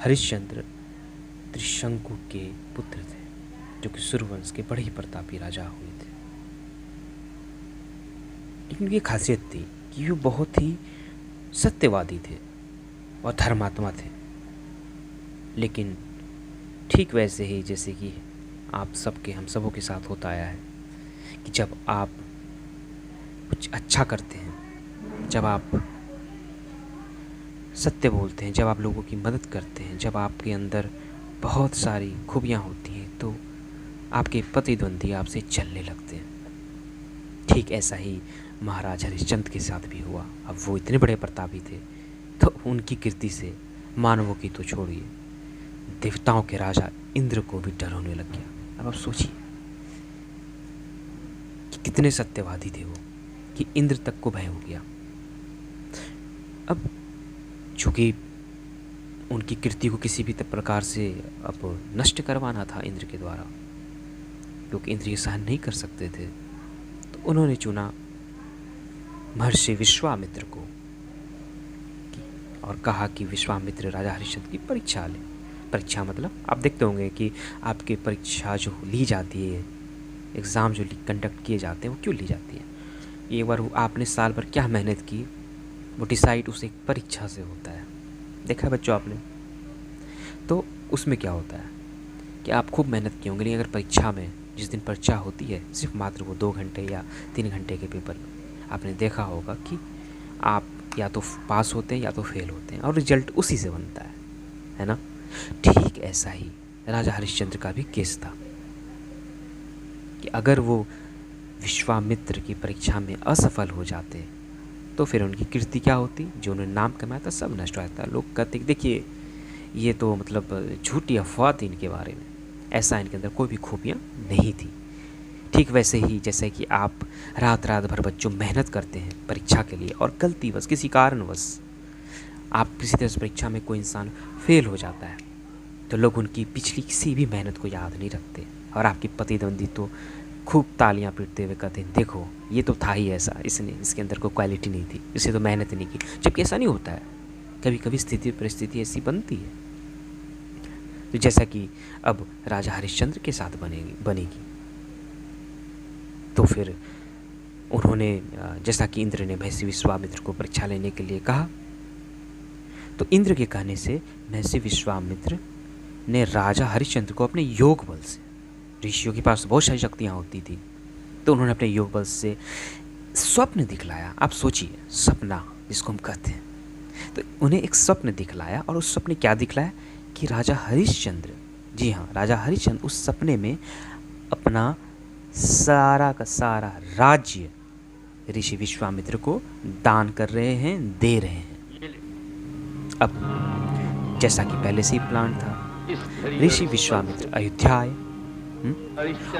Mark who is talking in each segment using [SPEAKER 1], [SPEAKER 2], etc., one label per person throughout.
[SPEAKER 1] हरिश्चंद्र त्रिशंकु के पुत्र थे, जो कि सूर्यवंश के बड़े ही प्रतापी राजा हुए थे। लेकिन उनकी खासियत थी कि वो बहुत ही सत्यवादी थे और धर्मात्मा थे। लेकिन ठीक वैसे ही जैसे कि आप सबके हम सबों के साथ होता आया है कि जब आप कुछ अच्छा करते हैं, जब आप सत्य बोलते हैं, जब आप लोगों की मदद करते हैं, जब आपके अंदर बहुत सारी खूबियाँ होती हैं, तो आपके प्रतिद्वंदी आपसे चलने लगते हैं। ठीक ऐसा ही महाराज हरिश्चंद्र के साथ भी हुआ। अब वो इतने बड़े प्रतापी थे तो उनकी कीर्ति से मानवों की तो छोड़िए, देवताओं के राजा इंद्र को भी डर होने लग गया। अब आप सोचिए कि कितने सत्यवादी थे वो कि इंद्र तक को भय हो गया। अब चूँकि उनकी कीर्ति को किसी भी प्रकार से अब नष्ट करवाना था इंद्र के द्वारा, क्योंकि इंद्र ये सहन नहीं कर सकते थे, तो उन्होंने चुना महर्षि विश्वामित्र को और कहा कि विश्वामित्र राजा हरिश्चंद्र की परीक्षा ले। परीक्षा मतलब आप देखते होंगे कि आपकी परीक्षा जो ली जाती है, एग्ज़ाम जो कंडक्ट किए जाते हैं, वो क्यों ली जाती है? एक बार आपने साल भर क्या मेहनत की, वो डिसाइड उस एक परीक्षा से होता है। देखा है बच्चों आपने? तो उसमें क्या होता है कि आप खूब मेहनत किए होंगे, लेकिन अगर परीक्षा में जिस दिन परीक्षा होती है सिर्फ मात्र वो 2 घंटे या 3 घंटे के पेपर में आपने देखा होगा कि आप या तो पास होते हैं या तो फेल होते हैं, और रिजल्ट उसी से बनता है ना? ठीक ऐसा ही राजा हरिश्चंद्र का भी केस था कि अगर वो विश्वामित्र की परीक्षा में असफल हो जाते तो फिर उनकी कीर्ति क्या होती, जो उन्होंने नाम कमाया था सब नष्ट हो जाता। लोग कहते देखिए ये तो मतलब झूठी अफवाह थी इनके बारे में, ऐसा इनके अंदर कोई भी खूबियाँ नहीं थी। ठीक वैसे ही जैसे कि आप रात रात भर बच्चों मेहनत करते हैं परीक्षा के लिए, और गलतीवश किसी कारणवश आप किसी तरह से परीक्षा में कोई इंसान फेल हो जाता है, तो लोग उनकी पिछली किसी भी मेहनत को याद नहीं रखते, और आपकी प्रतिद्वंदी तो खूब तालियां पीटते हुए कहते हैं देखो ये तो था ही ऐसा, इसके अंदर कोई क्वालिटी नहीं थी, इसे तो मेहनत नहीं की। जबकि ऐसा नहीं होता है, कभी कभी स्थिति परिस्थिति ऐसी बनती है। तो जैसा कि अब राजा हरिश्चंद्र के साथ बनेगी, तो फिर उन्होंने जैसा कि इंद्र ने महर्षि विश्वामित्र को परीक्षा लेने के लिए कहा, तो इंद्र के कहने से महर्षि विश्वामित्र ने राजा हरिश्चंद्र को अपने योग बल से, ऋषियों के पास बहुत सारी शक्तियाँ होती थी, तो उन्होंने अपने योग बल से स्वप्न दिखलाया। आप सोचिए सपना जिसको हम कहते हैं, तो उन्हें एक स्वप्न दिखलाया, और उस सपने क्या दिखलाया कि राजा हरिश्चंद्र, जी हाँ राजा हरिश्चंद्र उस सपने में अपना सारा का सारा राज्य ऋषि विश्वामित्र को दान कर रहे हैं, दे रहे हैं। अब जैसा कि पहले से ही प्लान था, ऋषि विश्वामित्र अयोध्या आए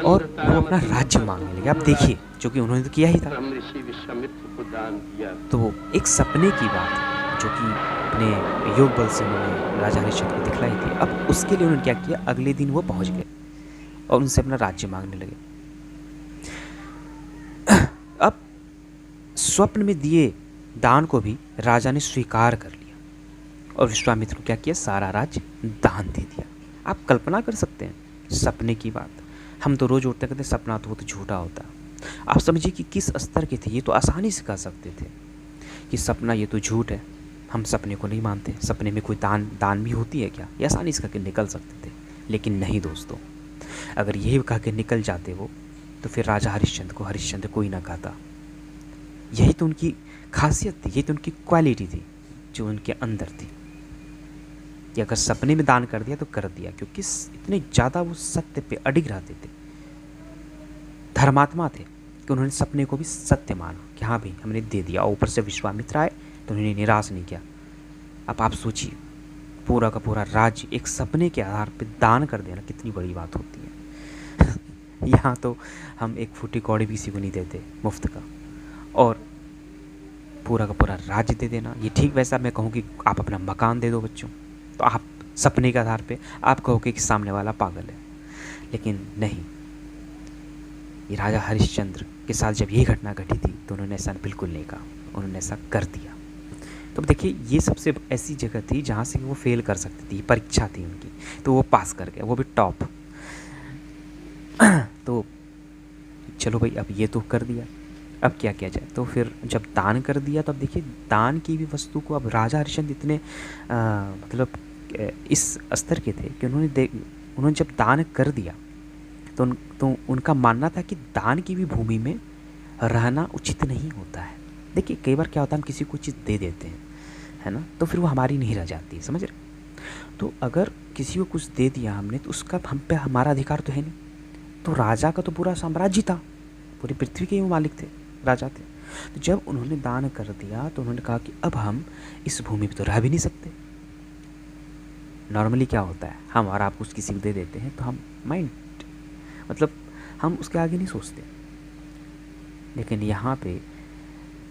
[SPEAKER 1] और वो अपना राज्य मांगने लगे। आप देखिए, जो कि उन्होंने तो किया ही था। तो एक सपने की बात जो कि अपने योग बल से उन्होंने राजा हरिश्चंद्र को दिखलाई थी, अब उसके लिए उन्होंने क्या किया, अगले दिन वो पहुंच गए और उनसे अपना राज्य मांगने लगे। अब स्वप्न में दिए दान को भी राजा ने स्वीकार कर लिया, और विश्वामित्र को क्या किया, सारा राज्य दान दे दिया। आप कल्पना कर सकते हैं सपने की बात। हम तो रोज उठते कहते सपना तो वो तो झूठा होता। आप समझिए कि किस स्तर के थे ये, तो आसानी से कह सकते थे कि सपना ये तो झूठ है, हम सपने को नहीं मानते, सपने में कोई दान भी होती है क्या, ये आसानी से कह के निकल सकते थे। लेकिन नहीं दोस्तों, अगर यही कह के निकल जाते वो, तो फिर राजा हरिश्चंद्र को हरिश्चंद्र कोई ना कहता। यही तो उनकी खासियत थी, यही तो उनकी क्वालिटी थी जो उनके अंदर थी कि अगर सपने में दान कर दिया तो कर दिया, क्योंकि इतने ज़्यादा वो सत्य पे अडिग रहते थे, धर्मात्मा थे कि उन्होंने सपने को भी सत्य माना कि हाँ भाई हमने दे दिया। और ऊपर से विश्वामित्र आए तो उन्होंने निराश नहीं किया। अब आप सोचिए पूरा का पूरा राज्य एक सपने के आधार पर दान कर देना कितनी बड़ी बात होती है। यहाँ तो हम एक फूटी कौड़ी भी किसी को नहीं देते मुफ्त का, और पूरा का पूरा राज्य दे देना। ये ठीक वैसा मैं कहूँ कि आप अपना मकान दे दो बच्चों, तो आप सपने के आधार पे आप कहोगे कि सामने वाला पागल है। लेकिन नहीं, ये राजा हरिश्चंद्र के साथ जब ये घटना घटी थी तो उन्होंने ऐसा बिल्कुल नहीं कहा, उन्होंने ऐसा कर दिया। अब देखिए ये सबसे ऐसी जगह थी जहाँ से वो फेल कर सकती थी, परीक्षा थी उनकी, तो वो पास कर गया, वो भी टॉप। तो चलो भाई अब ये तो कर दिया, अब क्या किया जाए? तो फिर जब दान कर दिया तो अब देखिए दान की भी वस्तु को अब राजा हरिश्चंद्र इतने मतलब इस स्तर के थे कि उन्होंने जब दान कर दिया तो उनका मानना था कि दान की भी भूमि में रहना उचित नहीं होता है। देखिए कई बार क्या होता है, हम किसी को चीज़ दे देते हैं, है ना, तो फिर वो हमारी नहीं रह जाती है, समझ रहे? तो अगर किसी को कुछ दे दिया हमने तो उसका हम पे हमारा अधिकार तो है नहीं। तो राजा का तो पूरा साम्राज्य था, पूरी पृथ्वी के ही वो मालिक थे, राजा थे। तो जब उन्होंने दान कर दिया तो उन्होंने कहा कि अब हम इस भूमि पर तो रह भी नहीं सकते। नॉर्मली क्या होता है, हम और आप कुछ किसी को दे देते हैं तो हम माइंड मतलब हम उसके आगे नहीं सोचते, लेकिन यहाँ पे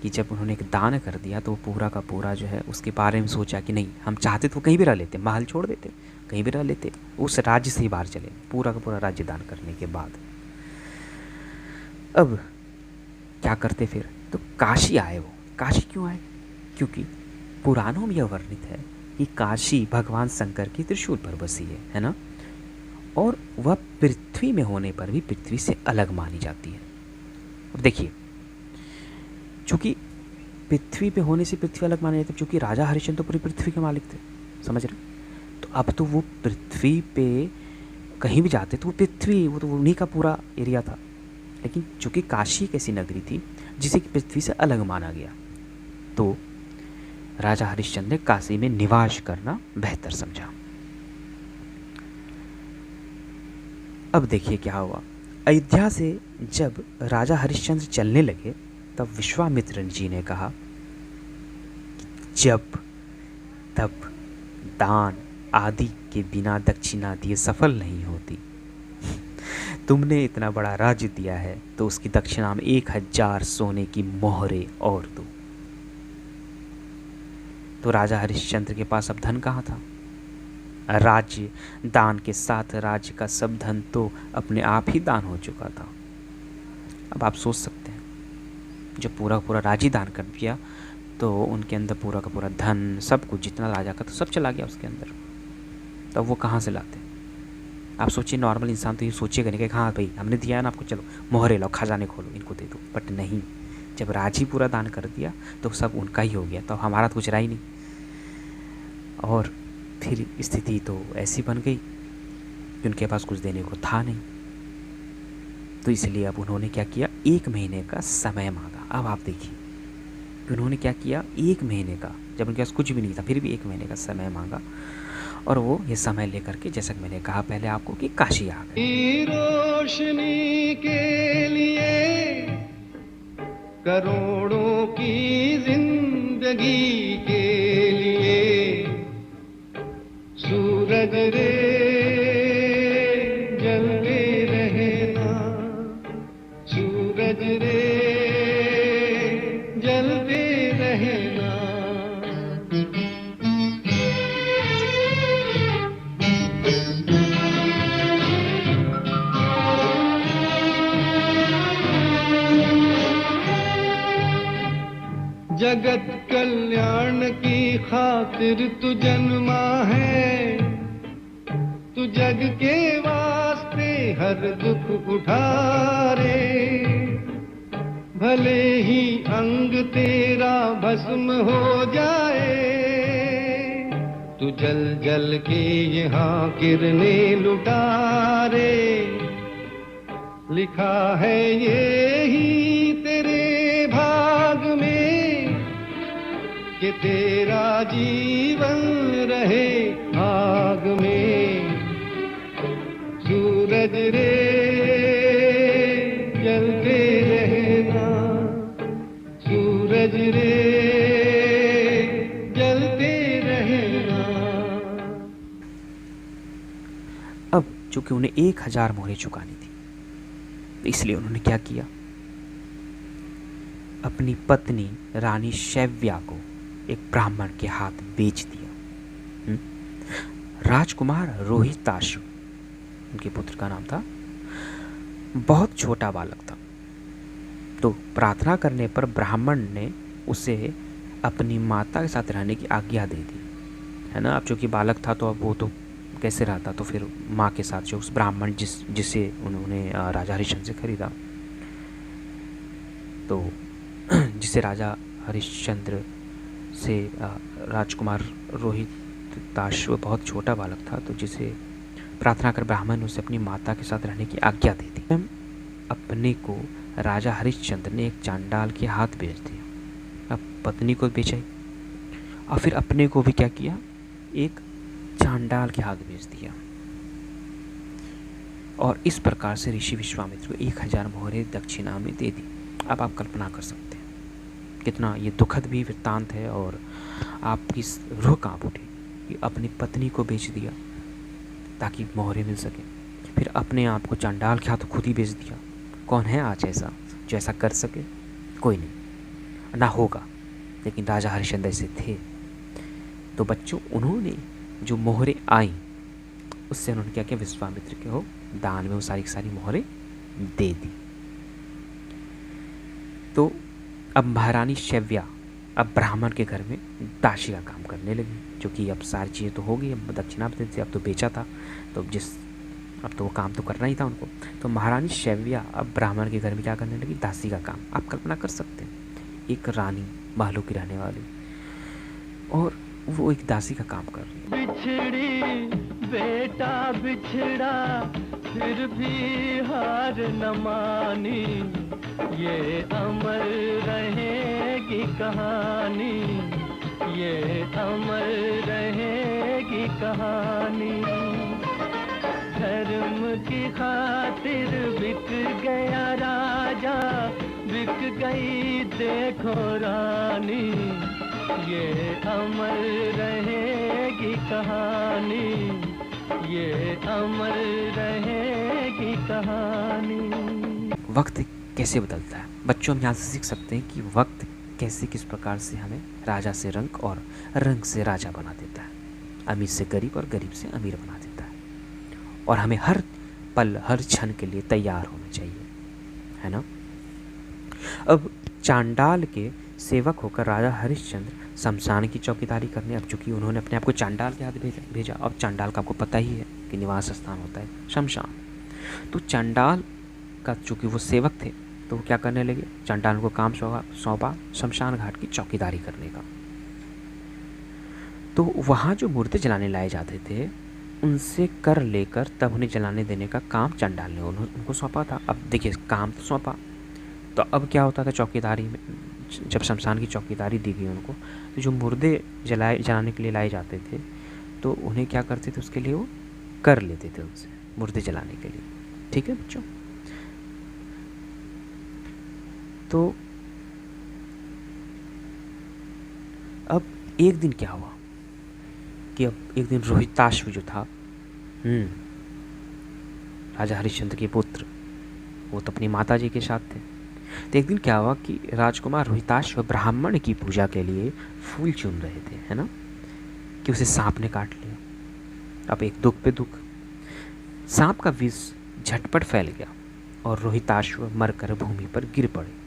[SPEAKER 1] कि जब उन्होंने एक दान कर दिया तो वो पूरा का पूरा जो है उसके बारे में सोचा कि नहीं, हम चाहते तो कहीं भी रह लेते, महल छोड़ देते, कहीं भी रह लेते, उस राज्य से ही बाहर चले, पूरा का पूरा राज्य दान करने के बाद। अब क्या करते फिर? तो काशी आए वो। काशी क्यों आए? क्योंकि पुराणों में यह वर्णित है कि काशी भगवान शंकर की त्रिशूल पर बसी है ना, और वह पृथ्वी में होने पर भी पृथ्वी से अलग मानी जाती है। अब देखिए चूँकि पृथ्वी पे होने से पृथ्वी अलग मानी जाती है, चूँकि राजा हरिश्चंद्र तो पूरी पृथ्वी के मालिक थे, समझ रहे? तो अब तो वो पृथ्वी पे कहीं भी जाते तो वो पृथ्वी, वो तो उन्हीं का पूरा एरिया था। लेकिन चूँकि काशी एक ऐसी नगरी थी जिसे कि पृथ्वी से अलग माना गया, तो राजा हरिश्चंद्र ने काशी में निवास करना बेहतर समझा। अब देखिए क्या हुआ। अयोध्या से जब राजा हरिश्चंद्र चलने लगे तब विश्वामित्र जी ने कहा, जब तब दान आदि के बिना दक्षिणा दिए सफल नहीं होती। तुमने इतना बड़ा राज्य दिया है तो उसकी दक्षिणा में 1000 सोने की मोहरें और दो। तो राजा हरिश्चंद्र के पास अब धन कहाँ था? राज्य दान के साथ राज्य का सब धन तो अपने आप ही दान हो चुका था। अब आप सोच सकते हैं, जब पूरा राज्य दान कर दिया तो उनके अंदर पूरा का पूरा धन, सब कुछ जितना राजा का तो सब चला गया उसके अंदर। तब वो कहाँ से लाते? आप सोचिए, नॉर्मल इंसान तो ये सोचेगा नहीं कि हाँ भाई हमने दिया है ना आपको, चलो मोहरे लो, खजाने खोलो, इनको दे दो। बट नहीं, जब राज्य पूरा दान कर दिया तो सब उनका ही हो गया, तो हमारा तो कुछ रहा ही नहीं। और फिर स्थिति तो ऐसी बन गई कि उनके पास कुछ देने को था नहीं। तो इसलिए अब उन्होंने क्या किया, 1 महीने का समय मांगा। अब आप देखिए कि उन्होंने क्या किया, 1 महीने का, जब उनके पास कुछ भी नहीं था फिर भी 1 महीने का समय मांगा, और वो ये समय लेकर के, जैसा कि मैंने कहा पहले आपको, कि काशी आ गए।
[SPEAKER 2] रोशनी के लिए करोड़ों की जिंदगी के लिए सूरज रे जलते रहना, सूरज रे जलते रहना। जगत कल्याण की खातिर तू जन्मा है, तू जग के वास्ते हर दुख उठारे, भले ही अंग तेरा भस्म हो जाए, तू जल जल के यहाँ किरणें लुटारे। लिखा है ये ही तेरे भाग में कि तेरा जीवन रहे आग में, सूरज रे जलते रहना, सूरज रे जलते रहना।
[SPEAKER 1] अब चूंकि उन्हें 1000 मोहरें चुकानी थी, इसलिए उन्होंने क्या किया, अपनी पत्नी रानी शैव्या को एक ब्राह्मण के हाथ बेच दिया। राजकुमार रोहिताश्व उनके पुत्र का नाम था, बहुत छोटा बालक था। तो प्रार्थना करने पर ब्राह्मण ने उसे अपनी माता के साथ रहने की आज्ञा दे दी, है ना। अब चूँकि बालक था तो अब वो तो कैसे रहता, तो फिर माँ के साथ जो उस ब्राह्मण जिसे उन्होंने राजा हरिश्चंद्र से खरीदा, तो जिसे राजा हरिश्चंद्र से राजकुमार रोहिताश बहुत छोटा बालक था, तो जिसे प्रार्थना कर ब्राह्मण उसे अपनी माता के साथ रहने की आज्ञा दे दी। अपने को राजा हरिश्चंद्र ने एक चांडाल के हाथ बेच दिया। अब पत्नी को बेचा और फिर अपने को भी क्या किया, एक चांडाल के हाथ बेच दिया। और इस प्रकार से ऋषि विश्वामित्र को 1000 मोहरें दक्षिणा में दे दी। अब आप कल्पना कर सकते हैं कितना ये दुखद भी वृत्तांत है, और आपकी रूह कांप उठी कि अपनी पत्नी को बेच दिया ताकि मोहरें मिल सके, फिर अपने आप को चांडाल के हाथ खुद ही बेच दिया। कौन है आज ऐसा जो ऐसा कर सके? कोई नहीं, ना होगा, लेकिन राजा हरिश्चंद्र ऐसे थे। तो बच्चों, उन्होंने जो मोहरें आई उससे उन्होंने क्या किया, विश्वामित्र के हो दान में वो सारी की सारी मोहरें दे दी। तो अब महारानी शैव्या अब ब्राह्मण के घर में दासी का काम करने लगी, क्योंकि अब सारी चीज़ें तो हो गई, अब दक्षिणा भी देते, अब तो बेचा था, तो अब तो वो काम तो करना ही था उनको। तो महारानी शैव्या अब ब्राह्मण के घर में क्या करने लगी, दासी का काम। आप कल्पना कर सकते हैं, एक रानी महलों की रहने वाली, और वो एक दासी का काम कर रही है।
[SPEAKER 2] बिछड़ी बेटा बिछड़ा फिर भी हार न मानी, ये अमर रहेगी कहानी, ये अमर रहेगी कहानी। धर्म की खातिर बिक गया राजा, बिक गई देखो रानी, ये अमर रहेगी कहानी, ये अमर रहेगी कहानी।
[SPEAKER 1] वक्त कैसे बदलता है बच्चों, हम यहाँ से सीख सकते हैं कि वक्त कैसे किस प्रकार से हमें राजा से रंक और रंक से राजा बना देता है, अमीर से गरीब और गरीब से अमीर बना देता है। और हमें हर पल हर क्षण के लिए तैयार होना चाहिए, है ना। अब चांडाल के सेवक होकर राजा हरिश्चंद्र शमशान की चौकीदारी करने, अब चूँकि उन्होंने अपने आप को चांडाल के हाथ भेजा, अब चांडाल का आपको पता ही है कि निवास स्थान होता है शमशान। तो चांडाल का चूँकि वो सेवक थे, तो वो क्या करने लगे, चांडाल को काम सौंपा शमशान घाट की चौकीदारी करने का। तो वहाँ जो मुर्दे जलाने लाए जाते थे उनसे कर लेकर तब उन्हें जलाने देने का काम चंडाल ने उनको सौंपा था। अब देखिए, काम तो सौंपा, तो अब क्या होता था चौकीदारी में, जब शमशान की चौकीदारी दी गई उनको, तो जो मुर्दे जलाने के लिए लाए जाते थे तो उन्हें क्या करते थे, उसके लिए वो कर लेते थे उनसे मुर्दे जलाने के लिए। ठीक है बच्चों, तो अब एक दिन क्या हुआ कि अब एक दिन रोहिताश्व जो था, राजा हरिश्चंद्र के पुत्र, वो तो अपनी माता जी के साथ थे। तो एक दिन क्या हुआ कि राजकुमार रोहिताश्व ब्राह्मण की पूजा के लिए फूल चुन रहे थे, है ना, कि उसे सांप ने काट लिया। अब एक दुख पे दुख, सांप का विष झटपट फैल गया और रोहिताश्व मरकर भूमि पर गिर पड़े।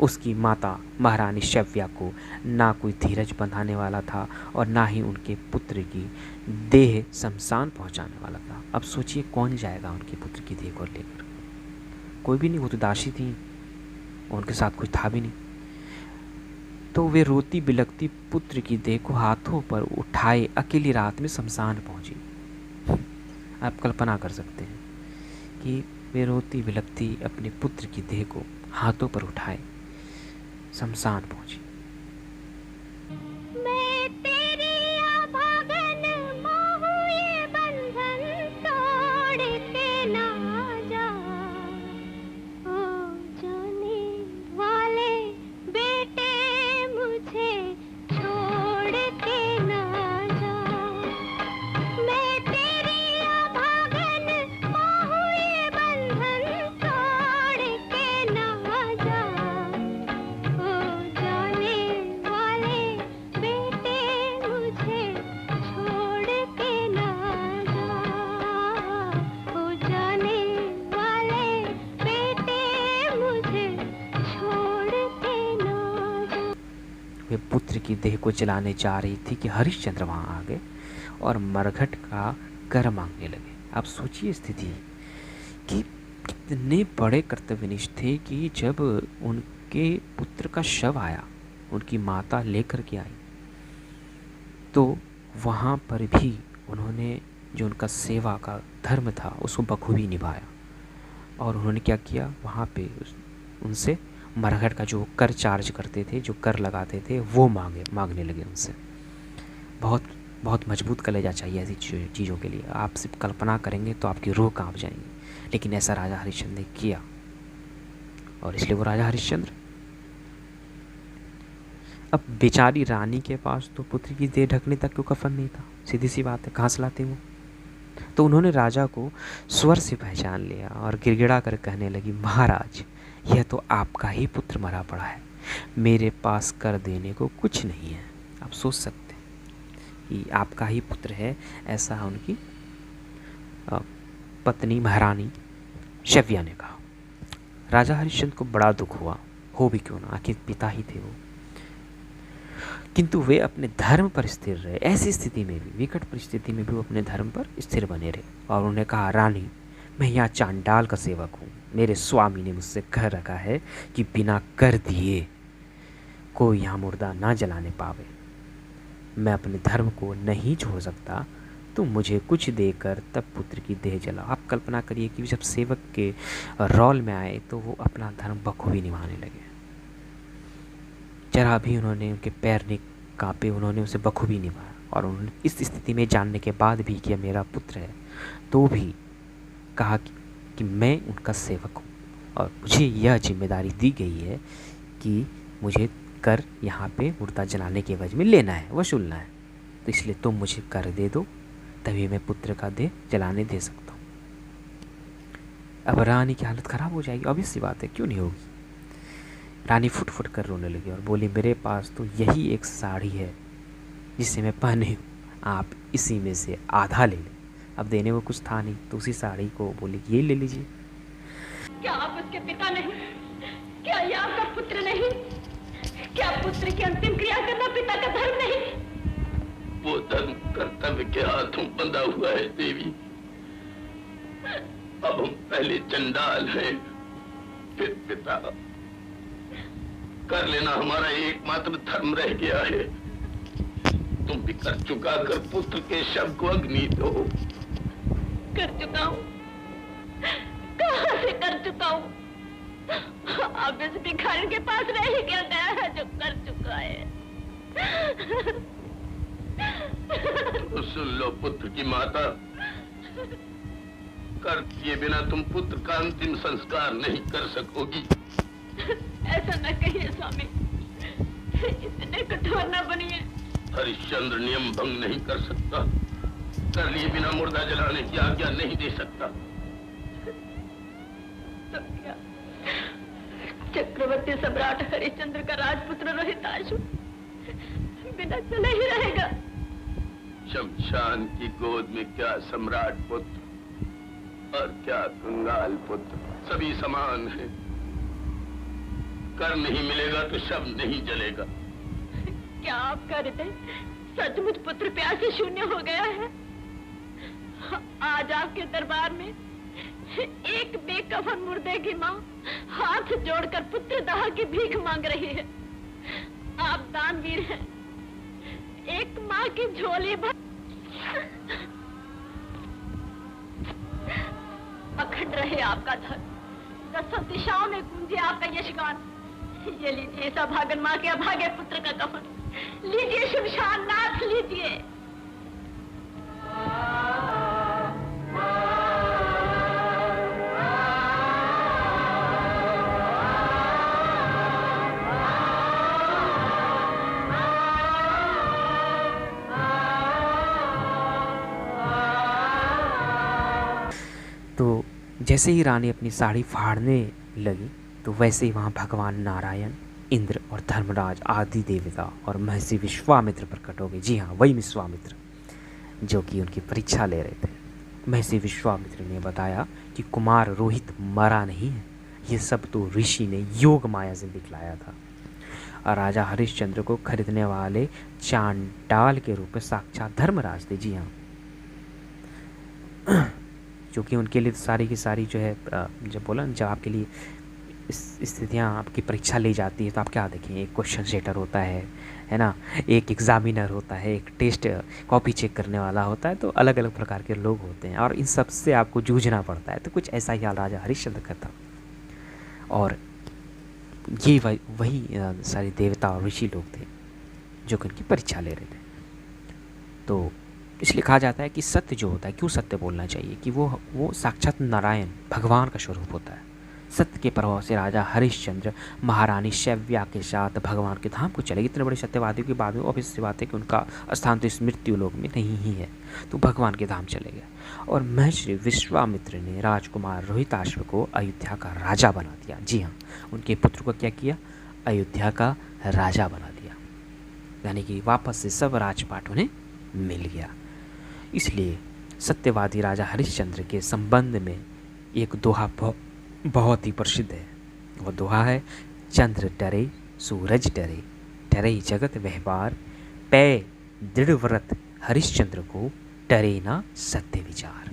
[SPEAKER 1] उसकी माता महारानी शैव्या को ना कोई धीरज बंधाने वाला था और ना ही उनके पुत्र की देह शमशान पहुंचाने वाला था। अब सोचिए कौन जाएगा उनके पुत्र की देह को लेकर, कोई भी नहीं, वो तो दासी थी, उनके साथ कोई था भी नहीं। तो वे रोती बिलखती पुत्र की देह को हाथों पर उठाए अकेली रात में शमशान पहुंची। आप कल्पना कर सकते हैं कि वे रोती बिलखती अपने पुत्र की देह को हाथों पर उठाए शमशान पहुंची।
[SPEAKER 3] मैं तेरी अभागन मोहू ये बंधन तोड़ के ना जा, ओ जाने वाले बेटे मुझे छोड़
[SPEAKER 1] की देह को जलाने जा रही थी कि हरिश्चंद्र वहाँ आ गए और मरघट का कर मांगने लगे। आप सोचिए स्थिति कि कितने बड़े कर्तव्यनिष्ठ थे कि जब उनके पुत्र का शव आया, उनकी माता लेकर के आई, तो वहाँ पर भी उन्होंने जो उनका सेवा का धर्म था उसको बखूबी निभाया। और उन्होंने क्या किया, वहाँ पे उनसे मरघट का जो कर चार्ज करते थे, जो कर लगाते थे, वो मांगने लगे उनसे। बहुत बहुत मजबूत कलेजा चाहिए ऐसी चीज़ों के लिए। आप सिर्फ कल्पना करेंगे तो आपकी रूह कांप जाएंगी। लेकिन ऐसा राजा हरिश्चंद्र ने किया और इसलिए वो राजा हरिश्चंद्र। अब बेचारी रानी के पास तो पुत्र की देह ढकने तक क्यों कफन नहीं था, सीधी सी बात है, कहाँ से लाते वो। तो उन्होंने राजा को स्वर से पहचान लिया और गिड़गिड़ा कर कहने लगी, महाराज यह तो आपका ही पुत्र मरा पड़ा है, मेरे पास कर देने को कुछ नहीं है। आप सोच सकते हैं कि आपका ही पुत्र है, ऐसा उनकी पत्नी महारानी शव्या ने कहा। राजा हरिश्चंद्र को बड़ा दुख हुआ, हो भी क्यों ना, आखिर पिता ही थे वो। किंतु वे अपने धर्म पर स्थिर रहे। ऐसी स्थिति में भी, विकट परिस्थिति में भी वो अपने धर्म पर स्थिर बने रहे। और उन्होंने कहा, रानी मैं यहाँ चांडाल का सेवक हूँ, मेरे स्वामी ने मुझसे कह रखा है कि बिना कर दिए कोई यहाँ मुर्दा ना जलाने पावे। मैं अपने धर्म को नहीं छोड़ सकता, तो मुझे कुछ देकर तब पुत्र की देह जलाओ। आप कल्पना करिए कि जब सेवक के रोल में आए तो वो अपना धर्म बखूबी निभाने लगे। जरा भी उन्होंने, उनके पैर नहीं कांपे, उन्होंने उसे बखूबी निभाया। और उन्होंने इस स्थिति में जानने के बाद भी कि मेरा पुत्र है, तो भी कहा कि मैं उनका सेवक हूँ और मुझे यह जिम्मेदारी दी गई है कि मुझे कर यहाँ पे मुर्दा जलाने के एवज में लेना है, वसूलना है। तो इसलिए तुम मुझे कर दे दो, तभी मैं पुत्र का देह जलाने दे सकता हूँ। अब रानी की हालत ख़राब हो जाएगी, ऑब्वियस सी बात है, क्यों नहीं होगी। रानी फुट फुट कर रोने लगी और बोली, मेरे पास तो यही एक साड़ी है जिसे मैं पहनी हूँ, आप इसी में से आधा ले लें। अब देने को कुछ था नहीं, तो उसी साड़ी को बोली कि ये ले लीजिए।
[SPEAKER 4] क्या आप उसके पिता नहीं? क्या ये आपका पुत्र नहीं? क्या पुत्र की अंतिम क्रिया करना पिता का धर्म नहीं?
[SPEAKER 5] वो धर्म कर्तव्य के हाथों बंधा हुआ है देवी। अब हम पहले चंडाल हैं, फिर पिता। कर लेना हमारा एकमात्र धर्म रह गया है। तुम भी कर चुका कर पुत्र के शव को अग्नि दो।
[SPEAKER 4] कर चुका हूँ, कहाँ से कर चुका हूँ? अब इस भिखारी के पास रह ही क्या गया है जो कर चुका है?
[SPEAKER 5] तो सुन लो पुत्र की माता, कर किए बिना तुम पुत्र का अंतिम संस्कार नहीं कर सकोगी।
[SPEAKER 4] ऐसा न कहिए स्वामी, इतने कठोर न बनिए।
[SPEAKER 5] हरिश्चंद्र नियम भंग नहीं कर सकता, कर लिए बिना मुर्दा जलाने की आज्ञा नहीं दे सकता।
[SPEAKER 4] तो क्या चक्रवर्ती सम्राट हरिश्चंद्र का राजपुत्र रोहिताशु बिना चले ही रहेगा?
[SPEAKER 5] शमशान की गोद में क्या सम्राट पुत्र और क्या कंगाल पुत्र, सभी समान हैं। कर नहीं मिलेगा तो शव नहीं जलेगा।
[SPEAKER 4] क्या आपका हृदय सचमुच पुत्र प्यार से शून्य हो गया है? आज आपके दरबार में एक बेकफन मुर्दे की माँ हाथ जोड़कर पुत्र दाह की भीख मांग रही है। आप दानवीर हैं, एक माँ की झोली भर अखंड रहे आपका धर्म, दसों दिशाओं में गूंजे आपका यशगान। ये लीजिए इस अभागन माँ के अभागे पुत्र का कफन, लीजिए शमशान नाथ, लीजिए।
[SPEAKER 1] तो जैसे ही रानी अपनी साड़ी फाड़ने लगी तो वैसे ही वहाँ भगवान नारायण, इंद्र और धर्मराज आदि देवता और महर्षि विश्वामित्र प्रकट हो गए। जी हाँ, वही विश्वामित्र जो कि उनकी परीक्षा ले रहे थे। महर्षि विश्वामित्र ने बताया कि कुमार रोहित मरा नहीं है, ये सब तो ऋषि ने योग माया से दिखलाया था। और राजा हरिश्चंद्र को खरीदने वाले चांडाल के रूप में साक्षात धर्मराज थे। जी हाँ, क्योंकि उनके लिए सारी की सारी जो है, जब बोला जब आपके लिए स्थितियाँ आपकी परीक्षा ली जाती है तो आप क्या देखें, एक क्वेश्चन सेटर होता है ना, एक एग्जामिनर होता है, एक टेस्ट कॉपी चेक करने वाला होता है, तो अलग अलग प्रकार के लोग होते हैं और इन सब से आपको जूझना पड़ता है। तो कुछ ऐसा ही हाल राजा हरिश्चंद्र का था। और ये वही सारे देवता और ऋषि लोग थे जो कि उनकी परीक्षा ले रहे थे। तो इसलिए कहा जाता है कि सत्य जो होता है, क्यों सत्य बोलना चाहिए, कि वो साक्षात नारायण भगवान का स्वरूप होता है। सत्य के प्रभाव से राजा हरिश्चंद्र महारानी शैव्या के साथ भगवान के धाम को चले। इतने बड़े सत्यवादियों के बाद में ऑब्वियस सी बात है कि उनका स्थान तो इस मृत्यु लोक में नहीं ही है, तो भगवान के धाम चले गए। और महर्षि विश्वामित्र ने राजकुमार रोहिताश्व को अयोध्या का राजा बना दिया। जी हाँ, उनके पुत्र को क्या किया, अयोध्या का राजा बना दिया, यानी कि वापस से सब राजपाट उन्हें मिल गया। इसलिए सत्यवादी राजा हरिश्चंद्र के संबंध में एक दोहा बहुत ही प्रसिद्ध है। वो दोहा है, चंद्र डरे सूरज डरे, डरे जगत व्यवहार, पै दृढ़ व्रत हरिश्चंद्र को, डरे ना सत्य विचार।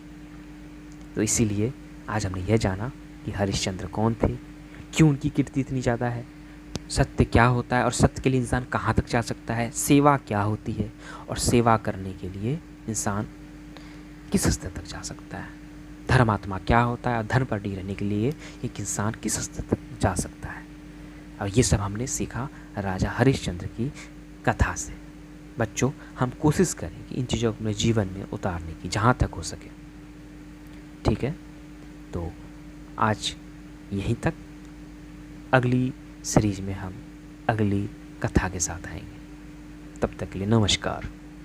[SPEAKER 1] तो इसीलिए आज हमने यह जाना कि हरिश्चंद्र कौन थे, क्यों उनकी कीर्ति इतनी ज़्यादा है, सत्य क्या होता है और सत्य के लिए इंसान कहाँ तक जा सकता है, सेवा क्या होती है और सेवा करने के लिए इंसान किस स्तर तक जा सकता है, धर्मात्मा क्या होता है और धर्म पर टिके रहने के लिए एक इंसान किस स्तर तक जा सकता है। और ये सब हमने सीखा राजा हरिश्चंद्र की कथा से। बच्चों, हम कोशिश करें कि इन चीज़ों को अपने जीवन में उतारने की जहाँ तक हो सके। ठीक है, तो आज यहीं तक। अगली सीरीज में हम अगली कथा के साथ आएंगे। तब तक के लिए नमस्कार।